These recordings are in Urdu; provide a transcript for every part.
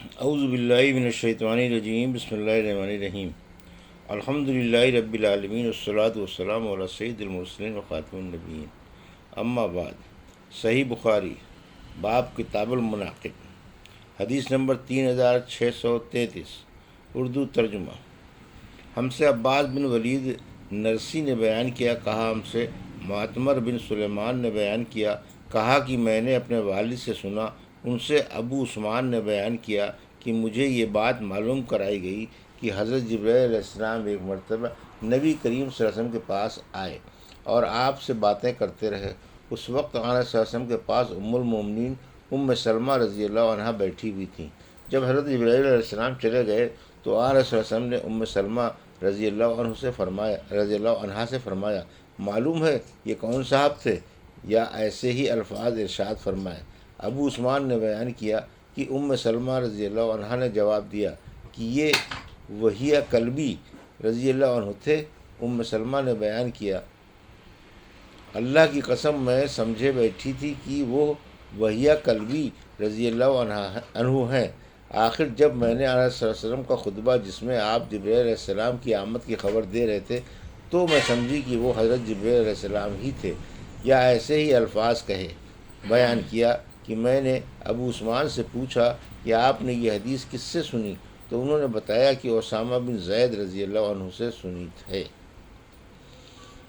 اعوذ باللہ من الشیطان الرجیم، بسم اللہ الرحمن الرحیم۔ الحمد للہ رب العالمین، والصلاۃ والسلام علی سید المرسلین و خاتم النبیین، اما بعد۔ صحیح بخاری، باب کتاب المناقب، حدیث نمبر 3633، اردو ترجمہ۔ ہم سے عباس بن ولید نرسی نے بیان کیا، کہا ہم سے معتمر بن سلیمان نے بیان کیا، کہا کہ میں نے اپنے والد سے سنا، ان سے ابو عثمان نے بیان کیا کہ مجھے یہ بات معلوم کرائی گئی کہ حضرت جبرائیل علیہ السلام ایک مرتبہ نبی کریم صلی اللہ علیہ وسلم کے پاس آئے اور آپ سے باتیں کرتے رہے۔ اس وقت آن صلی اللہ علیہ وسلم کے پاس ام المومنین ام سلمہ رضی اللہ عنہا بیٹھی ہوئی تھیں۔ جب حضرت جبرائیل علیہ السلام چلے گئے تو آن صلی اللہ علیہ وسلم نے ام سلمہ رضی اللہ عنہا سے فرمایا، معلوم ہے یہ کون صاحب تھے، یا ایسے ہی الفاظ ارشاد فرمائے۔ ابو عثمان نے بیان کیا کہ ام سلمہ رضی اللہ عنہا نے جواب دیا کہ یہ وہیہ کلبی رضی اللہ عنہ تھے۔ ام سلمہ نے بیان کیا، اللہ کی قسم میں سمجھے بیٹھی تھی کہ وہ وہیہ کلبی رضی اللہ عنہ ہیں۔ آخر جب میں نے صلی اللہ علیہ وسلم کا خطبہ جس میں آپ جبرائیل علیہ السلام کی آمد کی خبر دے رہے تھے تو میں سمجھی کہ وہ حضرت جبرائیل علیہ السلام ہی تھے، یا ایسے ہی الفاظ کہے۔ بیان کیا کہ میں نے ابو عثمان سے پوچھا کہ آپ نے یہ حدیث کس سے سنی، تو انہوں نے بتایا کہ اسامہ بن زید رضی اللہ عنہ سے سنی ہے۔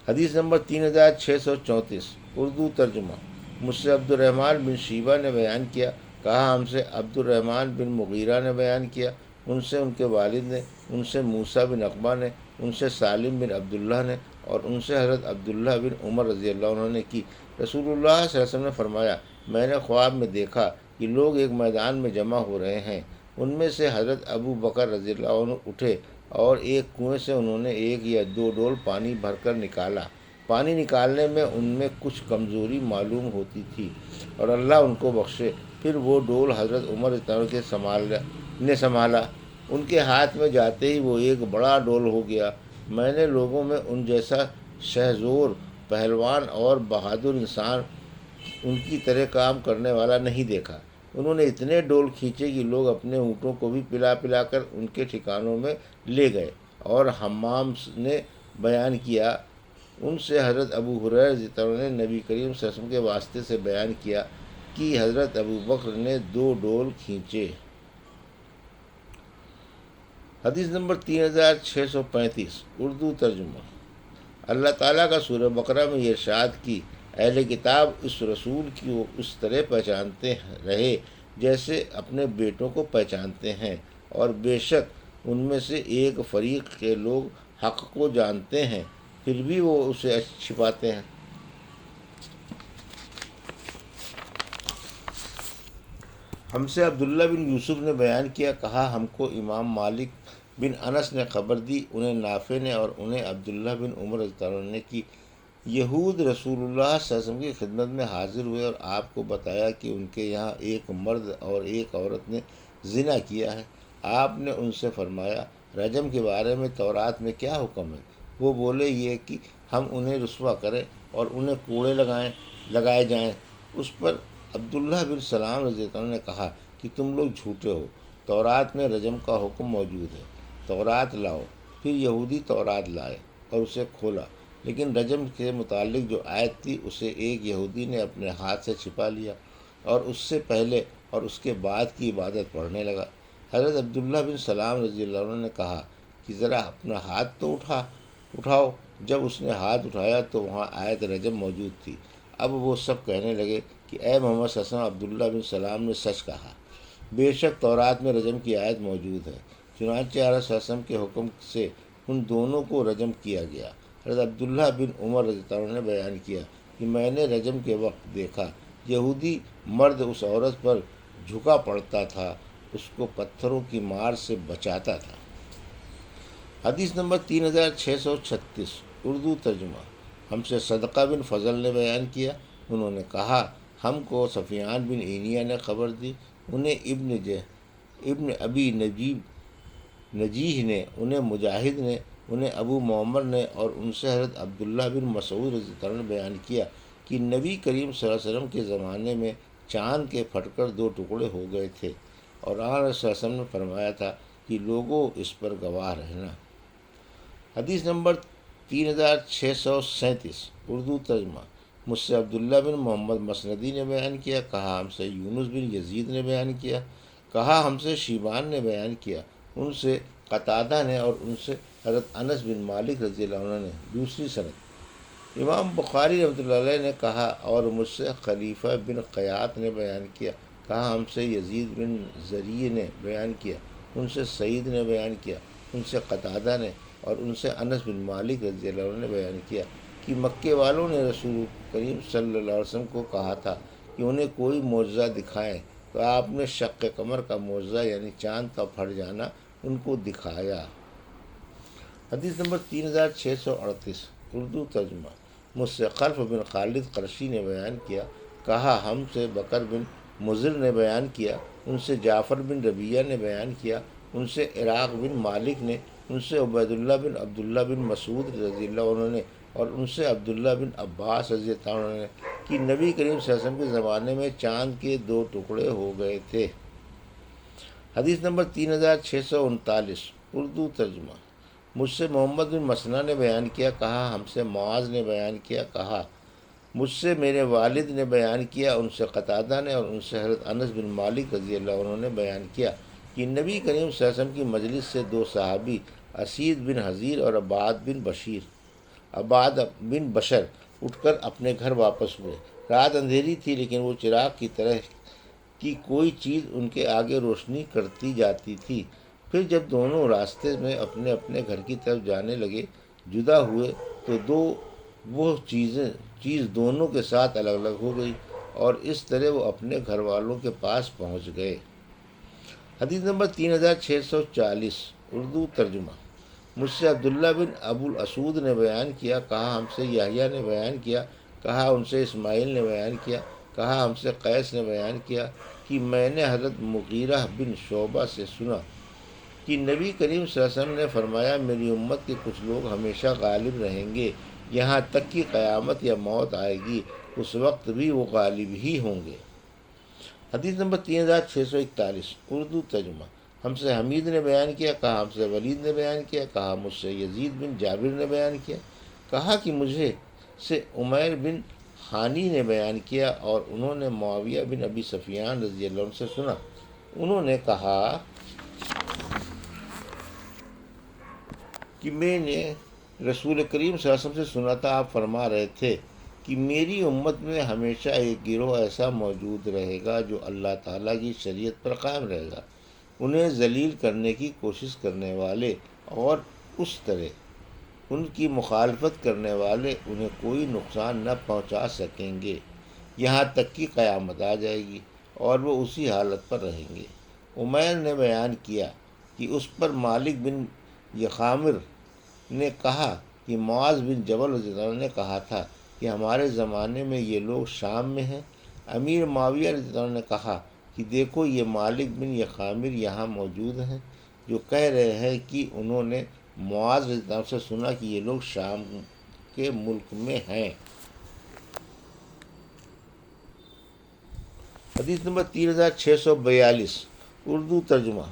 حدیث نمبر 3634، اردو ترجمہ۔ مجھ سے عبد الرحمن بن شیبہ نے بیان کیا، کہا ہم سے عبد الرحمن بن مغیرہ نے بیان کیا، ان سے ان کے والد نے، ان سے موسیٰ بن عقبہ نے، ان سے سالم بن عبداللہ نے، اور ان سے حضرت عبداللہ بن عمر رضی اللہ عنہ نے کی رسول اللہ صلی اللہ علیہ وسلم نے فرمایا، میں نے خواب میں دیکھا کہ لوگ ایک میدان میں جمع ہو رہے ہیں، ان میں سے حضرت ابو بکر رضی اللہ عنہ اٹھے اور ایک کنویں سے انہوں نے 1 یا 2 ڈول پانی بھر کر نکالا۔ پانی نکالنے میں ان میں کچھ کمزوری معلوم ہوتی تھی اور اللہ ان کو بخشے۔ پھر وہ ڈول حضرت عمر رضی اللہ عنہ نے سنبھالا، ان کے ہاتھ میں جاتے ہی وہ ایک بڑا ڈول ہو گیا۔ میں نے لوگوں میں ان جیسا شہزور، پہلوان اور بہادر انسان ان کی طرح کام کرنے والا نہیں دیکھا۔ انہوں نے اتنے ڈول کھینچے کہ لوگ اپنے اونٹوں کو بھی پلا پلا کر ان کے ٹھکانوں میں لے گئے۔ اور حمام نے بیان کیا، ان سے حضرت ابو ہریرہ رضی اللہ عنہ نے نبی کریم صلی اللہ علیہ وسلم کے واسطے سے بیان کیا کہ حضرت ابو بکر نے 2 ڈول کھینچے۔ حدیث نمبر 3635، اردو ترجمہ۔ اللہ تعالیٰ کا سورہ بقرہ میں یہ ارشاد کی، اہل کتاب اس رسول کی اس طرح پہچانتے رہے جیسے اپنے بیٹوں کو پہچانتے ہیں، اور بے شک ان میں سے ایک فریق کے لوگ حق کو جانتے ہیں پھر بھی وہ اسے چھپاتے ہیں۔ ہم سے عبداللہ بن یوسف نے بیان کیا، کہا ہم کو امام مالک بن انس نے خبر دی، انہیں نافع نے اور انہیں عبداللہ بن عمر رضی اللہ عنہ نے کی یہود رسول اللہ صلی اللہ علیہ وسلم کی خدمت میں حاضر ہوئے اور آپ کو بتایا کہ ان کے یہاں ایک مرد اور ایک عورت نے زنا کیا ہے۔ آپ نے ان سے فرمایا، رجم کے بارے میں تورات میں کیا حکم ہے؟ وہ بولے، یہ کہ ہم انہیں رسوا کریں اور انہیں کوڑے لگائے جائیں۔ اس پر عبداللہ بن سلام رضی اللہ عنہ نے کہا کہ تم لوگ جھوٹے ہو، تورات میں رجم کا حکم موجود ہے، تورات لاؤ۔ پھر یہودی تورات لائے اور اسے کھولا، لیکن رجم کے متعلق جو آیت تھی اسے ایک یہودی نے اپنے ہاتھ سے چھپا لیا اور اس سے پہلے اور اس کے بعد کی عبادت پڑھنے لگا۔ حضرت عبداللہ بن سلام رضی اللہ عنہ نے کہا کہ ذرا اپنا ہاتھ تو اٹھاؤ۔ جب اس نے ہاتھ اٹھایا تو وہاں آیت رجم موجود تھی۔ اب وہ سب کہنے لگے کہ اے محمد صلی اللہ علیہ وسلم، عبداللہ بن سلام نے سچ کہا، بے شک تورات میں رجم کی آیت موجود ہے۔ چنانچہ آپ صلی اللہ علیہ وسلم کے حکم سے ان دونوں کو رجم کیا گیا۔ حضرت عبداللہ بن عمر رضی اللہ عنہ نے بیان کیا کہ میں نے رجم کے وقت دیکھا یہودی مرد اس عورت پر جھکا پڑتا تھا، اس کو پتھروں کی مار سے بچاتا تھا۔ حدیث نمبر 3636، اردو ترجمہ۔ ہم سے صدقہ بن فضل نے بیان کیا، انہوں نے کہا ہم کو سفیان بن عینیہ نے خبر دی، انہیں ابن ابی نجیح نے، انہیں مجاہد نے، انہیں ابو معمر نے، اور ان سے حضرت عبداللہ بن مسعود رضی اللہ عنہ نے بیان کیا کہ نبی کریم صلی اللہ علیہ وسلم کے زمانے میں چاند کے پھٹ کر 2 ٹکڑے ہو گئے تھے۔ اور آن رسول وسلم نے فرمایا تھا کہ لوگوں اس پر گواہ رہنا۔ حدیث نمبر 3637 اردو ترجمہ۔ مجھ سے عبداللہ بن محمد مسندی نے بیان کیا، کہا ہم سے یونس بن یزید نے بیان کیا، کہا ہم سے شیبان نے بیان کیا، ان سے قتادہ نے، اور ان سے حضرت انس بن مالک رضی اللہ عنہ نے۔ دوسری سند۔ امام بخاری رحمۃ اللہ علیہ نے کہا اور مجھ سے خلیفہ بن قیات نے بیان کیا، کہا ہم سے یزید بن زریع نے بیان کیا، ان سے سعید نے بیان کیا، ان سے قتادہ نے، اور ان سے انس بن مالک رضی اللہ عنہ نے بیان کیا کہ مکے والوں نے رسول کریم صلی اللہ علیہ وسلم کو کہا تھا کہ انہیں کوئی معجزہ دکھائیں، تو آپ نے شق قمر کا معجزہ یعنی چاند کا پھٹ جانا ان کو دکھایا۔ حدیث نمبر 3638 اردو ترجمہ۔ مجھ سے خلف بن خالد قرشی نے بیان کیا، کہا ہم سے بکر بن مضر نے بیان کیا، ان سے جعفر بن ربیعہ نے بیان کیا، ان سے عراق بن مالک نے، ان سے عبید اللہ بن عبداللہ بن مسعود رضی اللہ عنہ نے، اور ان سے عبداللہ بن عباس رضی اللہ عنہ نے کہ نبی کریم صلی اللہ علیہ وسلم کے زمانے میں چاند کے 2 ٹکڑے ہو گئے تھے۔ حدیث نمبر 3639 اردو ترجمہ۔ مجھ سے محمد بن مسنہ نے بیان کیا، کہا ہم سے معاذ نے بیان کیا، کہا مجھ سے میرے والد نے بیان کیا، ان سے قتادہ نے، اور ان سے حضرت انس بن مالک رضی اللہ عنہ نے بیان کیا کہ نبی کریم صلی اللہ علیہ وسلم کی مجلس سے 2 صحابی اسید بن حضیر اور عباد بن بشر اٹھ کر اپنے گھر واپس ہوئے۔ رات اندھیری تھی لیکن وہ چراغ کی طرح کی کوئی چیز ان کے آگے روشنی کرتی جاتی تھی۔ پھر جب دونوں راستے میں اپنے اپنے گھر کی طرف جانے لگے، جدا ہوئے، تو وہ چیز دونوں کے ساتھ الگ الگ ہو گئی، اور اس طرح وہ اپنے گھر والوں کے پاس پہنچ گئے۔ حدیث نمبر 3640 اردو ترجمہ۔ مجھ سے عبداللہ بن ابو الاسود نے بیان کیا، کہا ہم سے یحییٰ نے بیان کیا، کہا ان سے اسماعیل نے بیان کیا، کہا ہم سے قیس نے بیان کیا کہ میں نے حضرت مغیرہ بن شعبہ سے سنا کہ نبی کریم صلی اللہ علیہ وسلم نے فرمایا، میری امت کے کچھ لوگ ہمیشہ غالب رہیں گے یہاں تک کہ قیامت یا موت آئے گی، اس وقت بھی وہ غالب ہی ہوں گے۔ حدیث نمبر 3641 اردو ترجمہ۔ ہم سے حمید نے بیان کیا، کہا ہم سے ولید نے بیان کیا، کہا مجھ سے یزید بن جابر نے بیان کیا، کہا کہ مجھے سے عمیر بن حانی نے بیان کیا، اور انہوں نے معاویہ بن ابی سفیان رضی اللہ عنہ سے سنا، انہوں نے کہا کہ میں نے رسول کریم صلی اللہ علیہ وسلم سے سنا تھا، آپ فرما رہے تھے کہ میری امت میں ہمیشہ ایک گروہ ایسا موجود رہے گا جو اللہ تعالیٰ کی شریعت پر قائم رہے گا، انہیں ذلیل کرنے کی کوشش کرنے والے اور اس طرح ان کی مخالفت کرنے والے انہیں کوئی نقصان نہ پہنچا سکیں گے یہاں تک کہ قیامت آ جائے گی، اور وہ اسی حالت پر رہیں گے۔ عمیر نے بیان کیا کہ اس پر مالک بن یخامر نے کہا کہ معاذ بن جبل رضی اللہ عنہ نے کہا تھا کہ ہمارے زمانے میں یہ لوگ شام میں ہیں۔ امیر معاویہ رضی اللہ عنہ نے کہا کہ دیکھو یہ مالک بن یخامر یہاں موجود ہیں، جو کہہ رہے ہیں کہ انہوں نے معاذ رضی اللہ عنہ سے سنا کہ یہ لوگ شام کے ملک میں ہیں۔ حدیث نمبر 3642 اردو ترجمہ۔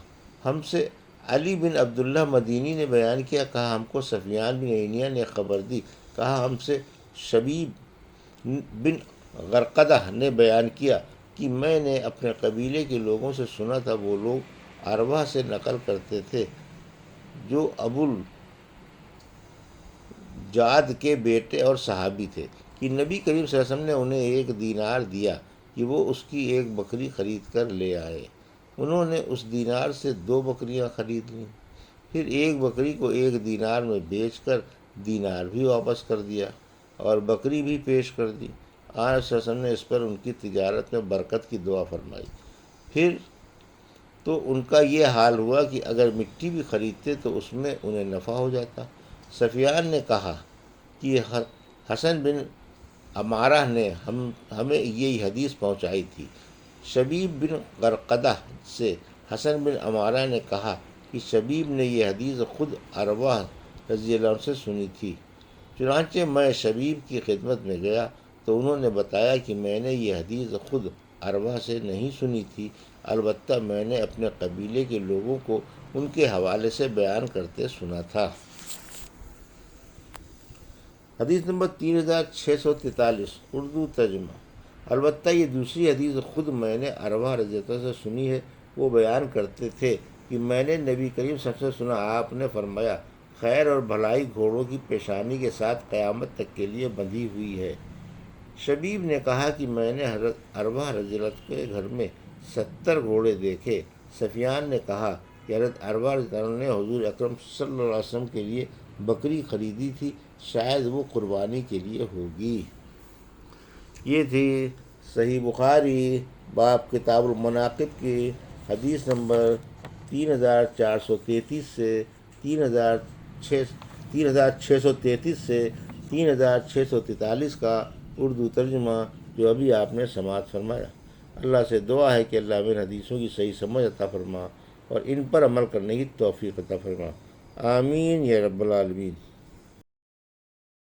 ہم سے علی بن عبداللہ مدینی نے بیان کیا، کہا ہم کو سفیان بن عینیہ نے خبر دی، کہا ہم سے شبیب بن غرقدہ نے بیان کیا کہ میں نے اپنے قبیلے کے لوگوں سے سنا تھا، وہ لوگ ارواح سے نقل کرتے تھے جو ابو الجعد کے بیٹے اور صحابی تھے کہ نبی کریم صلی اللہ علیہ وسلم نے انہیں 1 دینار دیا کہ وہ اس کی 1 بکری خرید کر لے آئے۔ انہوں نے اس دینار سے 2 بکریاں خرید لیں، پھر 1 بکری کو 1 دینار میں بیچ کر دینار بھی واپس کر دیا اور بکری بھی پیش کر دی۔ آن صلی اللہ علیہ وسلم نے اس پر ان کی تجارت میں برکت کی دعا فرمائی۔ پھر تو ان کا یہ حال ہوا کہ اگر مٹی بھی خریدتے تو اس میں انہیں نفع ہو جاتا۔ سفیان نے کہا کہ حسن بن عمارہ نے ہمیں یہ حدیث پہنچائی تھی۔ شبیب بن غرقدہ سے حسن بن عمارہ نے کہا کہ شبیب نے یہ حدیث خود ارواح رضی اللہ عنہ سے سنی تھی۔ چنانچہ میں شبیب کی خدمت میں گیا تو انہوں نے بتایا کہ میں نے یہ حدیث خود ارواح سے نہیں سنی تھی، البتہ میں نے اپنے قبیلے کے لوگوں کو ان کے حوالے سے بیان کرتے سنا تھا۔ حدیث نمبر 3643 اردو ترجمہ۔ البتہ یہ دوسری حدیث خود میں نے ارواح رضی اللہ عنہ سے سنی ہے۔ وہ بیان کرتے تھے کہ میں نے نبی کریم صلی اللہ علیہ وسلم سے سنا، آپ نے فرمایا، خیر اور بھلائی گھوڑوں کی پیشانی کے ساتھ قیامت تک کے لیے بندھی ہوئی ہے۔ شبیب نے کہا کہ میں نے حضرت ارواح رضی اللہ عنہ کے گھر میں 70 گھوڑے دیکھے۔ سفیان نے کہا کہ حضرت ارواح رضی اللہ عنہ نے حضور اکرم صلی اللہ علیہ وسلم کے لیے بکری خریدی تھی، شاید وہ قربانی کے لیے ہوگی۔ یہ تھی صحیح بخاری باب کتاب المناقب کی حدیث نمبر 3433 سے 3633 سے 3643 کا اردو ترجمہ، جو ابھی آپ نے سماعت فرمایا۔ اللہ سے دعا ہے کہ اللہ ہمیں حدیثوں کی صحیح سمجھ عطا فرما اور ان پر عمل کرنے کی توفیق عطا فرما۔ آمین یا رب العالمین۔